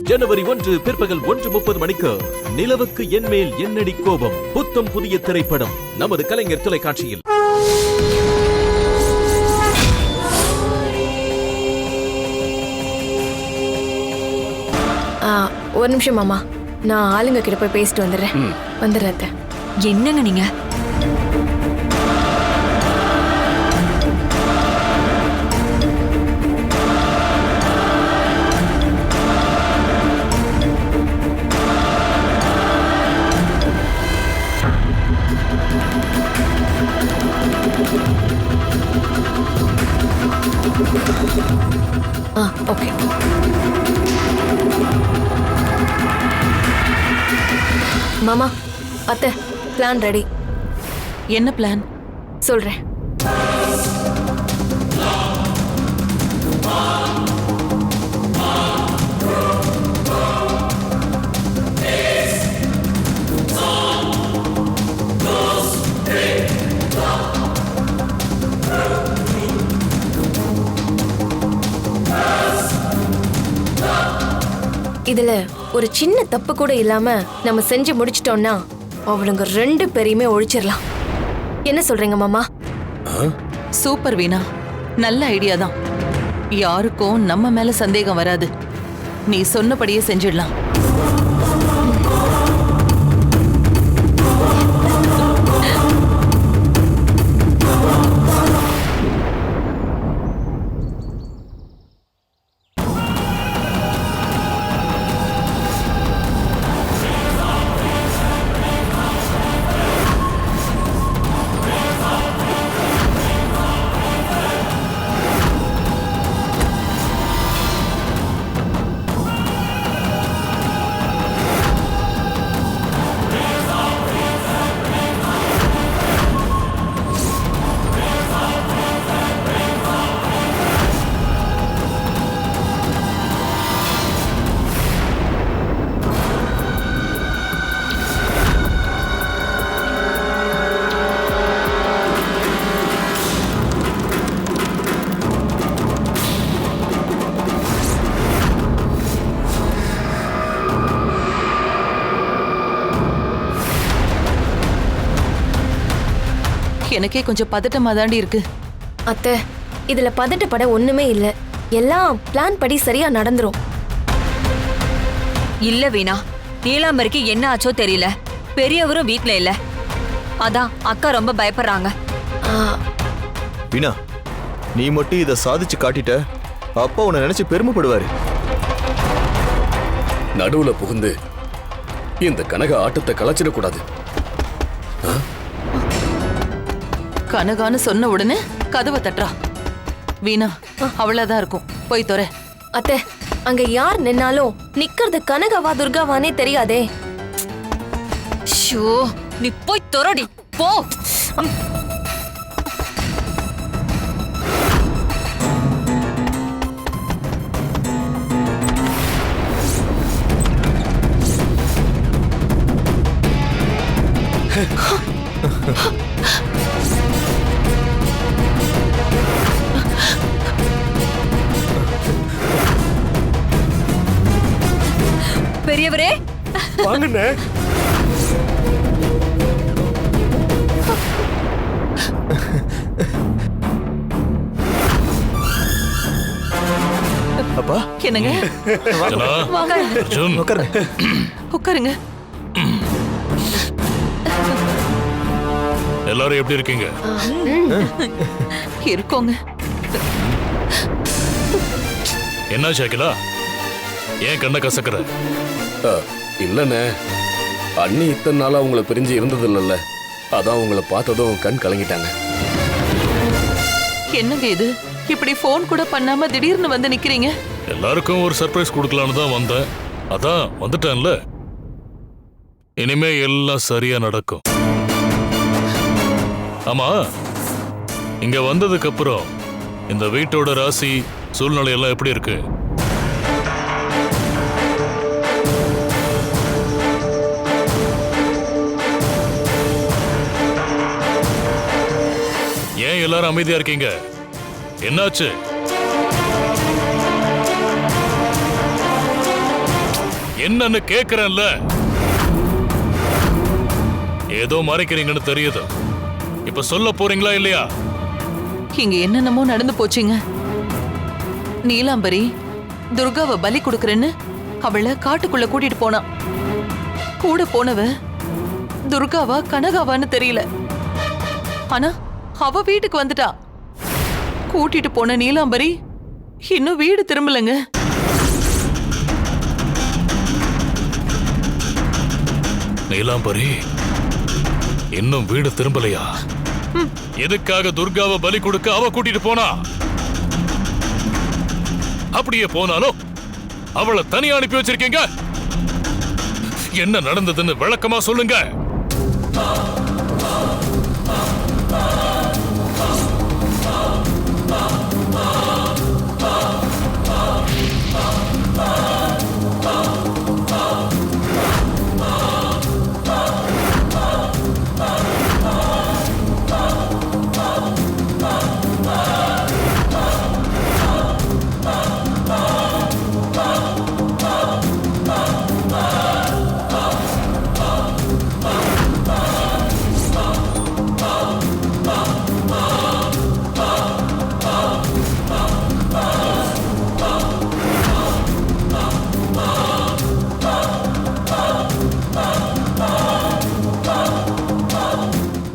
ஜனவரி 1 பிற்பகல் 1:30 மணிக்கு நிலவுக்கு என்மேல் என்னடி கோபம் புத்தம் புதிய திரைப்படம் நமது கலைஞர் தொலைக்காட்சியில். ஒரு நிமிஷம் மாமா, நான் ஆளுங்க கிட்ட போய் பேசிட்டு வந்துடுறேன். என்னங்க நீங்க? ஓகே. மாமா, அத்தை, பிளான் ரெடி. என்ன பிளான்? சொல்றேன். இதுல ஒரு சின்ன தப்பு கூட இல்லாம நம்ம செஞ்சு முடிச்சிட்டோம்னா அவளுங்க 2 பேரையுமே ஒழிச்சிடலாம். என்ன சொல்றீங்க மாமா? சூப்பர் வீணா, நல்ல ஐடியா தான். யாருக்கும் நம்ம மேல சந்தேகம் வராது. நீ சொன்னபடியே செஞ்சிடலாம். எனக்கே கொஞ்சம் பதட்டமா தாண்டி இருக்கு. அத்தை, இதுல பதட்டப்பட ஒண்ணுமே இல்ல. எல்லாம் பிளான் படி சரியா நடந்துரும். இல்ல வீணா, நீலாம்பரிக்கு என்ன ஆச்சோ தெரியல. பெரியவரும் வீட்ல இல்ல. அதான் அக்கா ரொம்ப பயப்படுறாங்க. வீணா, நீ மட்டும் இதை சாதிச்சு காட்டிட்ட, அப்பா உன்னை நினைச்சு பெருமைப்படுவாரு. நடுவுல புகுந்து இந்த கனக ஆட்டத்தை கலைச்சிடக்கூடாது. கனகான்னு சொன்ன உடனே கதவை தட்டுறா. வீணா, அவ்வளவுதான் இருக்கும். போய் தொற. அத்தை, அங்க யார் நின்னாலும் நிக்கிறது கனகவா துர்காவானே தெரியாதே. ஷோ, நீ போய் தொரடி போ. பெரியவரே, வாங்கண்ணே. அப்பா, என்னங்க? வாங்க, உட்காருங்க. உட்காருங்க. எல்லாரும் எப்படி இருக்கீங்க? இருக்கோங்க. என்ன ஷாக்கிலா, ஏன் கண்ணை கசக்குற? இல்லண்ணே, அண்ணி இத்தனை நாளா உங்களை பிரிஞ்சு இருந்தது இல்லைல்ல, அதான் உங்களை பார்த்ததும் கண் கலங்கிட்டாங்க. என்னங்க இது, இப்படி போன் கூட பண்ணாம திடீர்னு வந்து நிக்கிறீங்க? எல்லாருக்கும் ஒரு சர்ப்ரைஸ் கொடுக்கலான்னு தான் வந்தேன். அதான் வந்துட்டேன்ல. இனிமே எல்லாம் சரியா நடக்கும். ஆமா, இங்க வந்ததுக்கு அப்புறம் இந்த வீட்டோட ராசி சூழ்நிலை எல்லாம் எப்படி இருக்கு? ஏன் எல்லாரும் அமைதியா இருக்கீங்க? என்னாச்சு? என்னன்னு கேக்குறேன்ல. ஏதோ மறைக்கிறீங்கன்னு தெரியுது. இப்ப சொல்ல போறீங்களா இல்லையா? இங்க என்னென்னமோ நடந்து போச்சுங்க. நீலாம்பரி துர்காவை பலி கொடுக்கறேன்னு அவளை காட்டுக்குள்ள கூட்டிட்டு போனா. கூட போனவ துர்காவா கனகாவான்னு தெரியல. ஆனா அவ வீட்டுக்கு வந்துட்டா. கூட்டிட்டு போன நீலாம்பரி இன்னும் வீடு திரும்பலங்க. நீலாம்பரி இன்னும் வீடு திரும்பலையா? எதுக்காக துர்காவை பலி கொடுக்க அவ கூட்டிட்டு போனா? அப்படியே போனாலும் அவளை தனியா அனுப்பி வச்சிருக்கீங்க. என்ன நடந்ததுன்னு விளக்கமா சொல்லுங்க.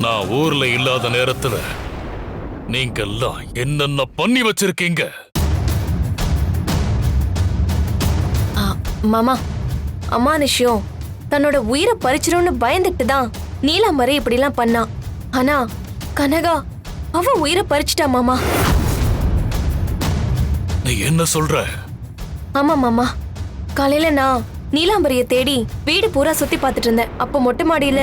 நான் ஊர்ல இல்லாத நேரத்துல நீங்க எல்லாம் என்னென்ன பண்ணி வச்சிருக்கீங்க? மாமா, அமானுஷ்யம் தன்னோட உயிரை பறிச்சிரும்னு பயந்துட்டு தான் நீலாம்பரி இப்படிலாம் பண்ணா. ஆனா கனகா அவ உயிரை பறிச்சிட்டா மாமா. நீ என்ன சொல்ற? ஆமா மாமா, காலையில நான் நீலாம்பரிய தேடி வீடு பூரா சுத்தி பார்த்துட்டு இருந்தேன். அப்போ மொட்டை மாடியில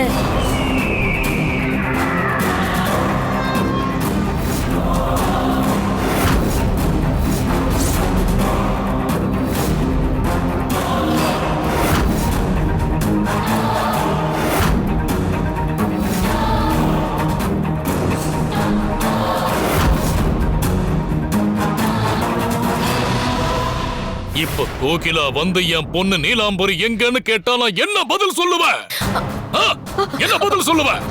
இப்ப கோகிலா வந்து என் பொண்ணு நீலாம்பரி எங்கன்னு கேட்டா நான் என்ன பதில் சொல்லுவேன்? என்ன பதில் சொல்லுவேன்?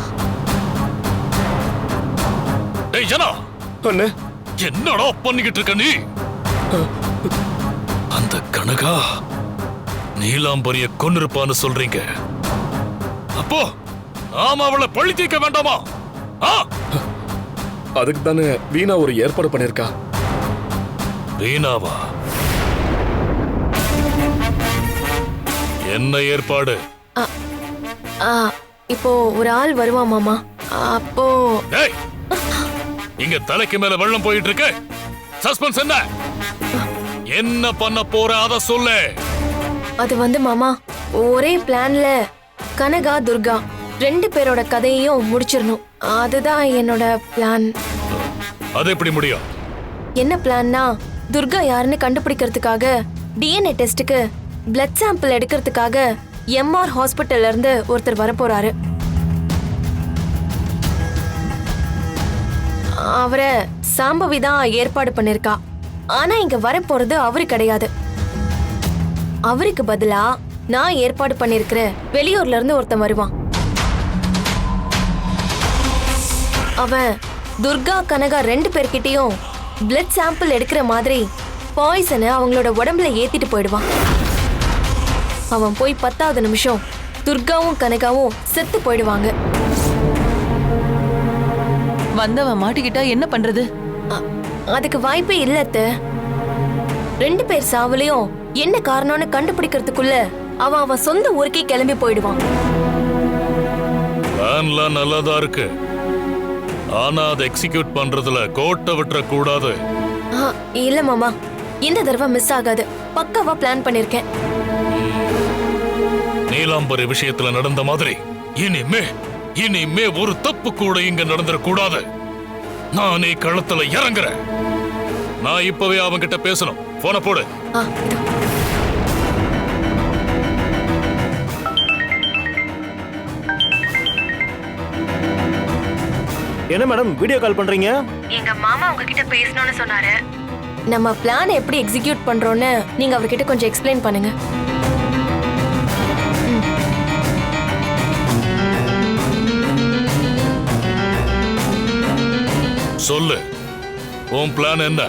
டேய் ஜனா, அண்ணே, என்னடா பண்ணிக்கிட்டு இருக்க நீ? அந்த கனகா நீலாம்பரிய கொன்னிருப்பான்னு சொல்றீங்க. அப்போ நாம அவளை பழி தீர்க்க வேண்டாமா? அதுக்கு தானே வீணா ஒரு ஏற்பாடு பண்ணிருக்கா. வீணாவா? என்ன ஏற்பாடு? இப்போ ஒரு ஆள் வருவான் மாமா. அப்போ டேய், இங்க தலைக்கு மேல வெள்ளம் போயிட்டு இருக்கு. சஸ்பென்ஸ் என்ன? என்ன பண்ண போற அத சொல்லு. அது வந்து மாமா, ஒரே பிளான்ல கனகா துர்கா 2 பேரோட கதையையும் முடிச்சிடணும். அதுதான் என்னோட பிளான். அது எப்படி முடியும்? என்ன பிளான்னா, துர்கா யாருன்னு கண்டுபிடிக்கிறதுக்காக டிஎன்ஏ டெஸ்டுக்கு பிளட் சாம்பிள் எடுக்கிறதுக்காக எம்ஆர் ஹாஸ்பிட்டல்ல இருந்து ஒருத்தர் வரப்போறாரு. அவரை சாம்பவி தான் ஏற்பாடு பண்ணிருக்கா. ஆனா இங்க வரப்போறது அவரு கிடையாது. அவருக்கு பதிலா நான் ஏற்பாடு பண்ணிருக்கிற வெளியூர்ல இருந்து ஒருத்தன் வருவான். அவன் துர்கா கனகா 2 பேர்கிட்டயும் பிளட் சாம்பிள் எடுக்கிற மாதிரி பாய்சனை அவங்களோட உடம்புல ஏத்திட்டு போயிடுவான். அவன் போய் 10வது நிமிஷம் துர்காவும் கனகாவும் செத்து போயிடுவாங்க. வந்தவன் மாட்டிக்கிட்டா என்ன பண்றது? அதுக்கு வாய்ப்பே இல்ல அத்தை. 2 பேர் சாவுலயும் என்ன காரணம்னு கண்டுபிடிக்கிறதுக்குள்ள அவன் சொந்த ஊருக்கே கிளம்பி போயிடுவான். பிளான்லாம் நல்லாதான் இருக்கு. ஆனா அதை எக்ஸிக்யூட் பண்றதுல கோட்டை விட்டுற கூடாது. இல்ல மாமா, இந்த தடவை மிஸ் ஆகாது. பக்காவா பிளான் பண்ணிருக்கேன். நீலாம்பரி விஷயத்துல நடந்த மாதிரி இனிமே ஒரு தப்பு கூட இங்க நடந்துடக்கூடாது. நானே களத்துல இறங்குறேன். நான் இப்பவே அவன்கிட்ட பேசணும். போன போடு. என்ன மேடம் வீடியோ கால் பண்றீங்க? எங்க மாமா உங்ககிட்ட பேசணும்னு சொன்னாரு. நம்ம பிளான் எப்படி எக்ஸிக்யூட் பண்றோம்னு நீங்க அவர்கிட்ட கொஞ்சம் எக்ஸ்பிளைன் பண்ணுங்க. சொல்லு, உன் பிளான் என்ன?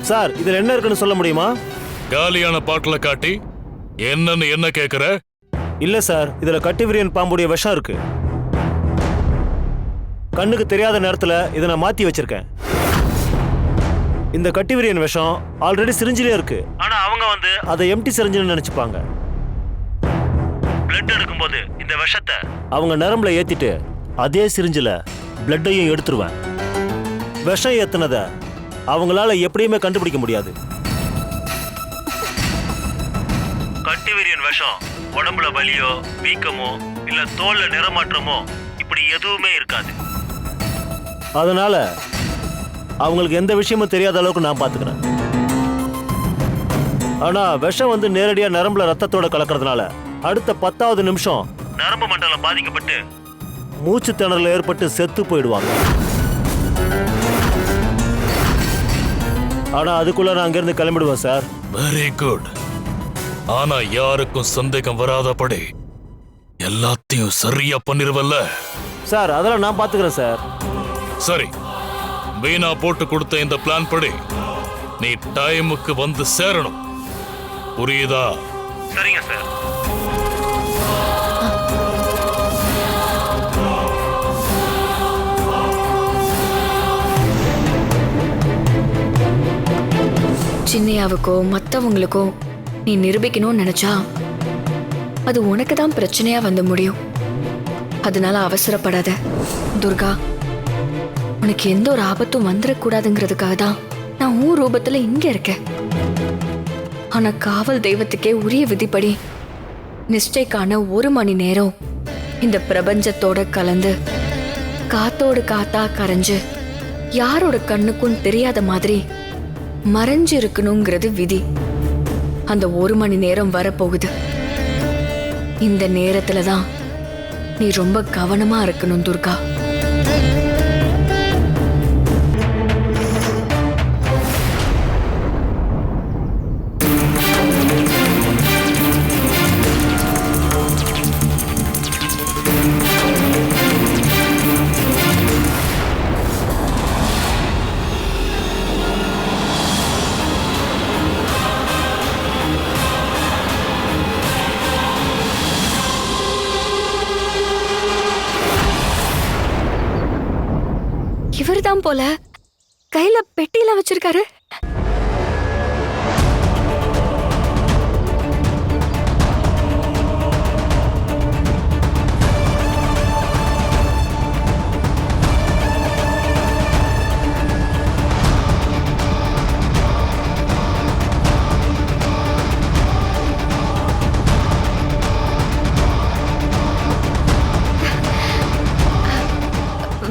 சார் இதுல என்ன இருக்குன்னு சொல்ல முடியுமா? காலியான பாட்டில காட்டி என்னன்னு என்ன கேக்குற? இல்ல சார், இதுல கட்டிவிரியன் பாம்புடைய விஷம் இருக்கு. கண்ணுக்கு தெரியாத நேரத்துல இதை நான் மாத்தி வச்சிருக்கேன். இந்த கட்டிவிரியன் விஷம் ஆல்ரெடி சிரிஞ்சிலே இருக்கு. ஆனா அவங்க வந்து அதை எம்டி சிரிஞ்சுன்னு நினைச்சுப்பாங்க. பிளட் எடுக்கும்போது இந்த விஷத்தை அவங்க நரம்புல ஏத்திட்டு அதே சிரிஞ்சில பிளட்டையும் எடுத்துருவேன். விஷம் ஏத்துனத அவங்களால எப்படியுமே கண்டுபிடிக்க முடியாது. கட்டிவிரியன் விஷம் உடம்புல வலியோ வீக்கமோ இல்ல தோல்ல நிறமாற்றமோ இப்படி எதுவுமே இருக்காது. அதனால அவங்களுக்கு எந்த விஷயமும் தெரியாத அளவுக்கு நான் பாத்துக்கிறேன். ஆனா விஷம் வந்து நேரடியா நரம்புல ரத்தத்தோட கலக்கிறதுனால அடுத்த 10வது நிமிஷம் நரம்பு மண்டலம் பாதிக்கப்பட்டு மூச்சு திணறல் ஏற்பட்டு செத்து போயிடுவாங்க. ஆனா அதுக்குள்ள நான் அங்கிருந்து கிளம்பிடுவேன் சார். Very good. ஆனா யாருக்கும் சந்தேகம் வராதபடி எல்லாத்தையும் சரியா பண்ணிருவல்ல? சார் அதெல்லாம் நான் பாத்துக்கிறேன் சார். சரி, வீணா போட்டு கொடுத்த இந்த பிளான் படி நீ டைமுக்கு வந்து சேரணும், புரியுதா? சரிங்க சார். சின்னையாவுக்கோ மற்றவங்களுக்கோ நீ நிரூபிக்கணும்னு நினைச்சா அது உனக்கு தான் பிரச்சனையா வந்து முடியும். அதனால அவசரப்படாத துர்கா. உனக்கு எந்த ஒரு ஆபத்தும் வந்துடக்கூடாதுங்கிறதுக்காக தான் நான் உன் ரூபத்துல இங்க இருக்கேன். ஆனா காவல் தெய்வத்துக்கே உரிய விதிப்படி நிஷ்டைக்கான 1 மணி நேரம் இந்த பிரபஞ்சத்தோட கலந்து காத்தோடு காத்தா கரைஞ்சு யாரோட கண்ணுக்கும் தெரியாத மாதிரி மறைஞ்சு இருக்கணுங்கிறது விதி. அந்த 1 மணி நேரம் வரப்போகுது. இந்த நேரத்துல தான் நீ ரொம்ப கவனமா இருக்கணும் துர்கா. இவர்தான் போல கையில பெட்டியில வச்சிருக்காரு.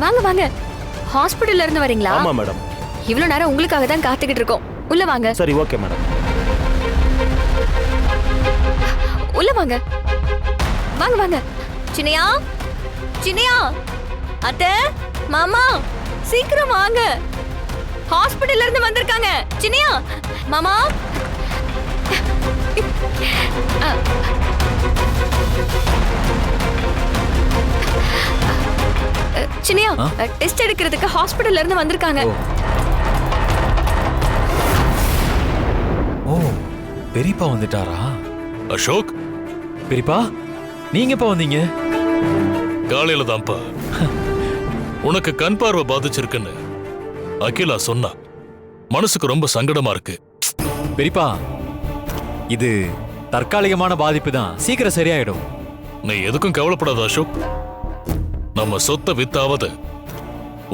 வாங்க வாங்க, ஹாஸ்பிடல்ல இருந்து வரீங்களா? ஆமா மேடம். இவ்வளவு நேரம் உங்களுக்காக தான் காத்துக்கிட்டு இருக்கோம். உள்ள வாங்க. சரி ஓகே மேடம். உள்ள வாங்க வாங்க வாங்க. சின்னையா, சின்னையா, அத்தை, மாமா, சீக்கிரம் வாங்க. ஹாஸ்பிடல்ல இருந்து வந்திருக்காங்க. சின்னையா, மாமா. சின்னையா, டெஸ்ட் எடுக்கிறதுக்கு ஹாஸ்பிடல்ல இருந்து வந்திருக்காங்க. ஓ, பெரியப்பா வந்துட்டாரா? அசோக், பெரியப்பா நீங்க எப்ப வந்தீங்க? காலையில தான்ப்பா. உனக்கு கண் பார்வை பாதிச்சிருக்குன்னு அகிலா சொன்னா. மனசுக்கு ரொம்ப சங்கடமா இருக்கு. பெரியப்பா, இது தற்காலிகமான பாதிப்பு தான், சீக்கிரம் சரியாயிடும். நீ எதுக்கும் கவலைப்படாத அசோக். நம்ம சொத்தை வித்தாவது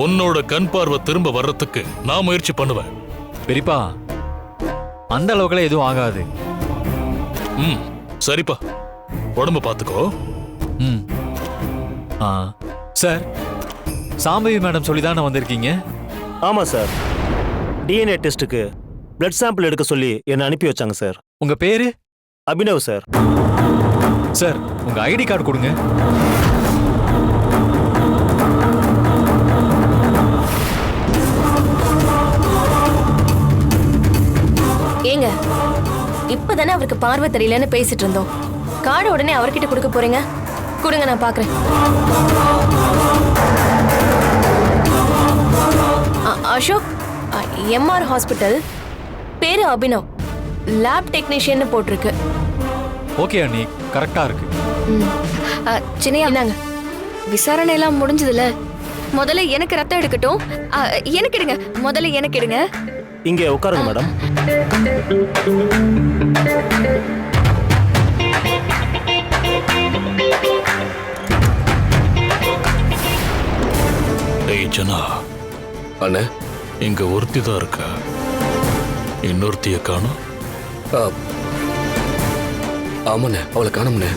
உன்னோட கண் பார்வை திரும்ப வர்றதுக்கு நான் முயற்சி பண்ணுவேன். பெரியப்பா, அந்த அளவுக்குலாம் எதுவும் ஆகாது. சரிப்பா, உடம்பு பாத்துக்கோ. சார், சாம்பவி மேடம் சொல்லிதானே வந்திருக்கீங்க? ஆமா சார். டிஎன்ஏ டெஸ்ட்டுக்கு பிளட் சாம்பிள் எடுக்க சொல்லி என்னை அனுப்பி வச்சாங்க சார். உங்க பேரு? அபினவ் சார். சார், உங்க ஐடி கார்டு கொடுங்க. ஏங்க, இப்பதானே அவருக்கு பார்வை தெரியலன்னு பேசிட்டு இருந்தோம். கார்டு உடனே அவர்கிட்ட கொடுக்க போறீங்க? கொடுங்க, நான் பாக்குறேன். அசோக், எம்ஆர் ஹாஸ்பிட்டல், பேரு அபினவ், லேப் டெக்னீஷியன் போட்டிருக்கு. ஓகே அண்ணி, கரெக்டா இருக்கு. சின்னையா, என்னங்க? விசாரணை எல்லாம் முடிஞ்சதுல, முதல்ல எனக்கு ரத்தம் எடுக்கட்டும். எனக்கு எடுங்க, முதல்ல எனக்கு எடுங்க. இங்கே உட்காருங்க மேடம். டேய் ஜனா, அண்ணே. இங்க ஒருத்தி தான் இருக்கா, இன்னொருத்திய காணோம். ஆமாண்ணே, அவளை காணோம்ண்ணே.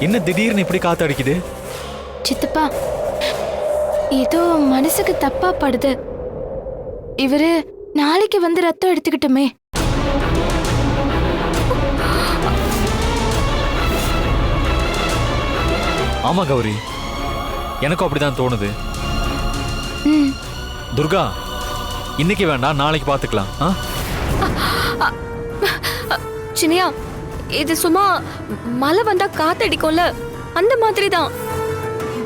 என்ன திடீர்னு இப்படி காத்து அடிக்குது? சித்தப்பா, ஏதோ மனசுக்கு தப்பா படுது. இவரு நாளைக்கு வந்து ரத்தம் எடுத்துக்கிட்டுமே. ஆமா கௌரி, எனக்கும் அப்படிதான் தோணுது. துர்கா, இன்னைக்கு வேண்டாம், நாளைக்கு பாத்துக்கலாம். சின்னையா, இது சும்மா மழை வந்தா காத்தடிக்கும்ல, அந்த மாதிரி தான்.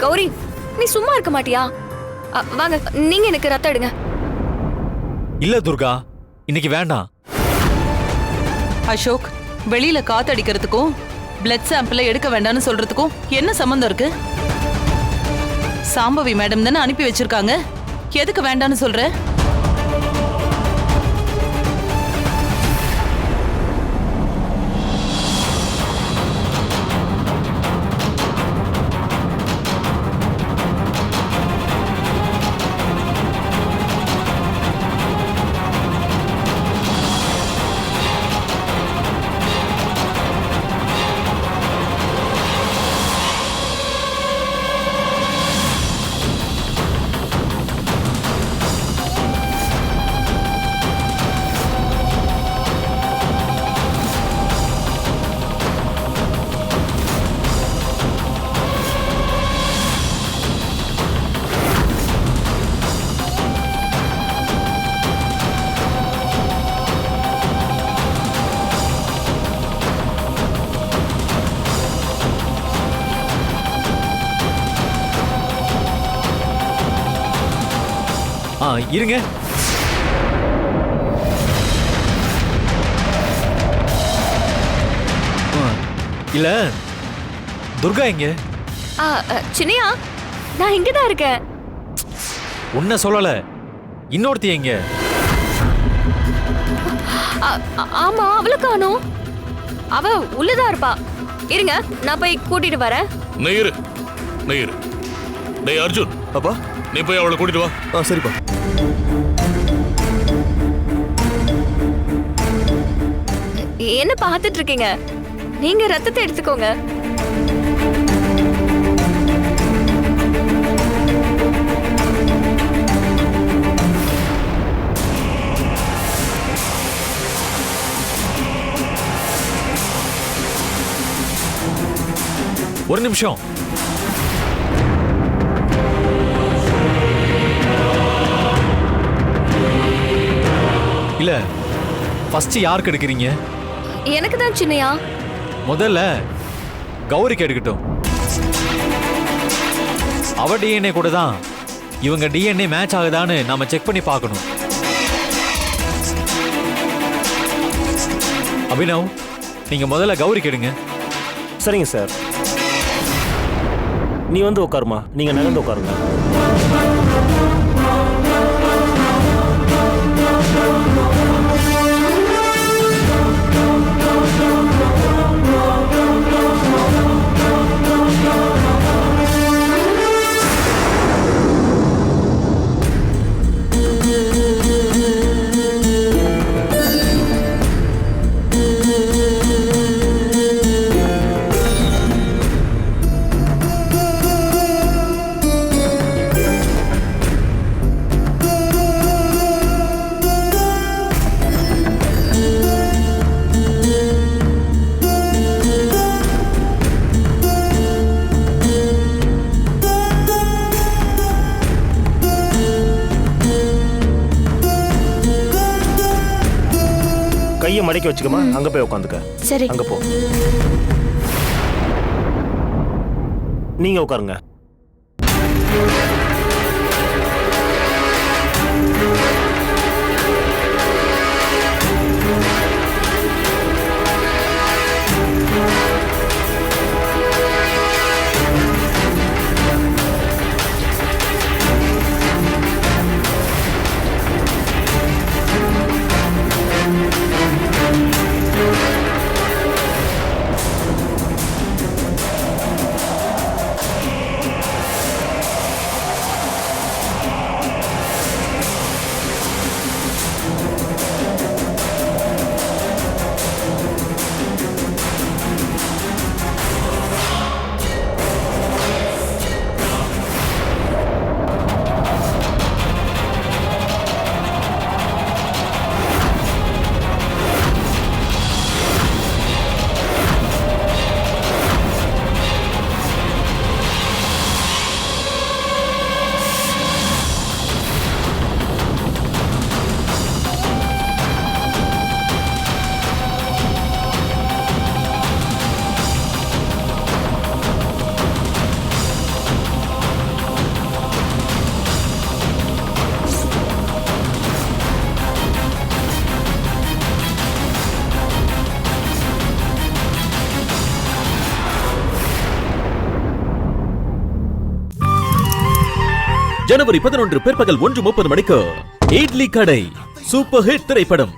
கௌரி, நீ சும்மா இருக்க மாட்டியா? வாங்க, நீங்க எனக்கு ரத்தம் எடுங்க. இல்ல துர்கா, இன்னைக்கு வேண்டாம். அசோக், வெளியில காத்தடிக்கிறதுக்கும் பிளட் சாம்பிளை எடுக்க வேண்டாம்னு சொல்றதுக்கும் என்ன சம்பந்தம் இருக்கு? சாம்பவி மேடம் தானே அனுப்பி வச்சிருக்காங்க, எதுக்கு வேண்டாம்னு சொல்ற? இருங்க. இல்ல துர்கா எங்க? சின்னையா, நான் இங்கதான் இருக்கேன். உன்ன சொல்லல, இன்னொருத்தி எங்க? ஆமா, அவளை காணோம். அவ உள்ளதா இருப்பா. இருங்க, நான் போய் கூட்டிட்டு வரேன். நெய்ரு நெய்ரு. டேய் அர்ஜுன், அப்பா நீ போய் அவளை கூட்டிட்டு வா. சரிப்பா. என்ன பார்த்துட்டு இருக்கீங்க? நீங்க ரத்தத்தை எடுத்துக்கோங்க. ஒரு நிமிஷம். இல்ல, ஃபர்ஸ்ட் யாருக்கு எடுக்கிறீங்க? எனக்கு தான் சின்னையா. முதல்ல கௌரிக்கு எடுக்கட்டும். அவ டிஎன்ஏ கூட தான் இவங்க டிஎன்ஏ மேட்ச் ஆகுதான்னு நாம செக் பண்ணி பார்க்கணும். அபினவ், நீங்க முதல்ல கௌரிக்கு எடுங்க. சரிங்க சார். நீ வந்து உட்காருமா, நீங்க நகர்ந்து உட்காருங்க. கையை மடக்கி வச்சுக்கமா, அங்க போய் உட்காந்துக்க. சரி. அங்க போ. நீங்க உட்காருங்க. ஜனவரி 11 பிற்பகல் 1:30 மணிக்கு இட்லி கடை சூப்பர் ஹிட் திரைப்படம்.